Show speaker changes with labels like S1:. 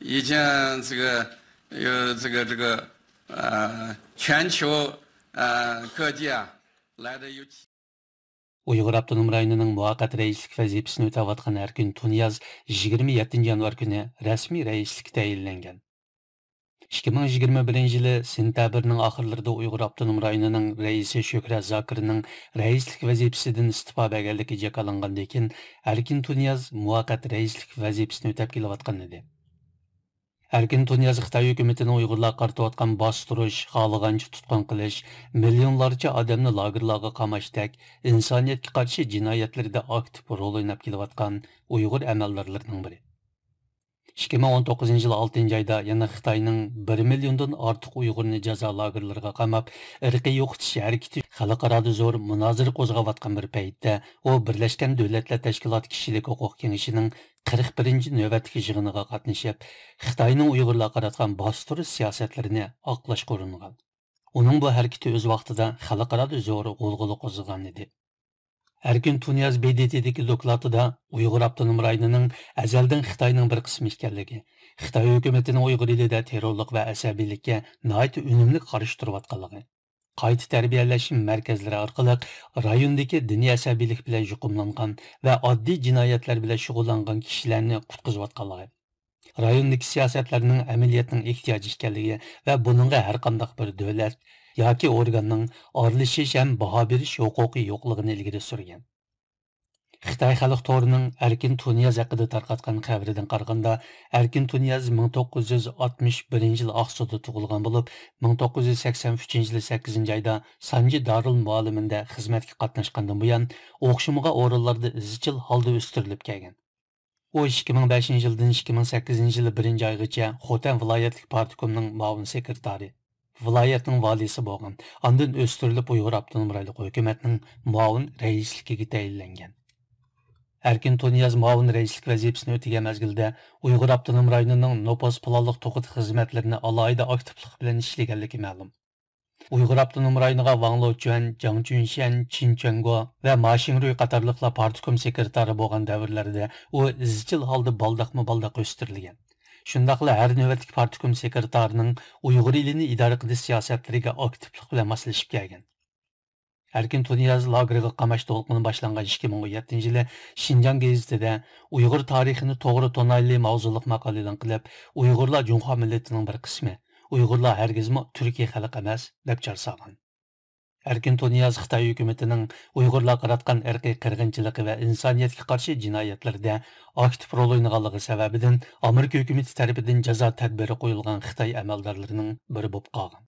S1: 已经有全球各界来的有。
S2: Uyghur Abdunum rayonining muvaqqat raislik vazifasini o'tayotgan Erkin Tunyaz 27 yanvar kuni rasmiy raislikka tayinlangan. 2021 yılı sentabrning oxirlarida Uyghur Abdunum rayonining raisi Shuhrat Zokirning raislik vazifasidan istifa berganligi jakalangandan keyin Erkin Tunyaz muvaqqat raislik vazifasini o'tab kelayotgan edi. Erkin Tunyaz Xitoy hukumatini Uyg'urlar qaratayotgan bostirish, xohlagancha tutqun qilish, millionlarcha odamni lagerlarga qamashdak, insoniyatga qarshi jinoyatlarda aktiv rol o'ynab kelayotgan Uyg'ur amaldorlarining biri. 2019 yil 6 oyda yana Xitoyning 1 milliondan ortiq Uyg'urni jazo lagerlariga qamab, irqiy yo'qotish harakati xalqaro zo'r munozara qo'zg'ayotgan bir paytda u Birlashgan Davlatlar Tashkiloti kishilik huquq kengashining 41. navbatdagi yig'iniga qatnashib, Xitoyning Uyg'urlarga qaratgan bostirish siyosatlarini oqlashga uringan. Uning bu harakati o'z vaqtida xalqaro zo'r g'ulg'ula qo'zg'agan edi. Erkin Tunyaz BDT'dagi dokladida Uyg'ur Abdunum rayonining azaldan Xitoyning bir qismi ekanligi, Xitoy hukumatining Uyg'ur elida terrorlik va asabiylikka nihoyat unumli qarshi turayotganligi, qayta tarbiyalash markazlari orqali rayondagi diniy asabiylik bilan yuqumlangan va oddiy jinoyatlar bilan shug'ullangan kishilarni qutqizayotganligi, rayondagi siyosatlarning amaliyotning ehtiyoji ekanligi va buningga har qanday bir davlat yoki organning aralashish ham baho berish huquqi yo'qligini ilgari surgan. Xitoy xalq to'rining Erkin Tunyaz haqida tarqatgan xabaridan qaraganda, Erkin Tunyaz 1961 yil Oqsuda tug'ilgan bo'lib, 1983 yil 8 oyda Sanji Darul Mualliminda xizmatga qatnashgandan buyon o'xshamagan o'rinlarda izchil holda o'stirilib kelgan. U 2005 yildan 2008 yil 1 oygacha Xotan viloyatlik partikomining muavin sekretari, viloyatning valisi bo'lgan. Ondan o'stirilib Uyg'ur Abdunum rayonlik hukumatning muavin raisligiga tayinlangan. Erkin Tunyaz muavin raislik vazifasini o'tagan mezgilda Uyg'ur Abdunum rayonining nopos planliq to'qit xizmatlarini alohida aktivlik bilan ishlaganligi ma'lum. Uyg'ur Abdunum rayoniga Wang Lochuan, Jiang Junshan, Qin Chuanguo va Ma Xingrui qatorliqlar partikom sekretari bo'lgan davrlarda u izchil holda baldaq o'stirilgan. Shundaqla har navbatlik partikom sekretarining Uyg'ur elini idora qilish siyosatlariga aktivlik bilan moslashib kelgan. Erkin Tunyaz lageriga qamash to'lqini boshlangan 2017 yili Xinjiang gazetida Uyg'ur tarixini to'g'ri tonayli mavzuliq maqola e'lon qilib, Uyg'urlar Junxo millatining bir qismi, Uyg'urlar hargizmi Turkiya xalqi emas deb charsagan. Erkin Tunyaz Xitoy hukumatining Uyg'urlar qaratgan irqiy qirg'inchiligi va insoniyatga qarshi jinoyatlarda aktiv rol o'ynaganligi sababidan Amerika hukumati tomonidan jazo tadbiri qo'yilgan Xitoy amaldorlarining biri bo'lib qolgan.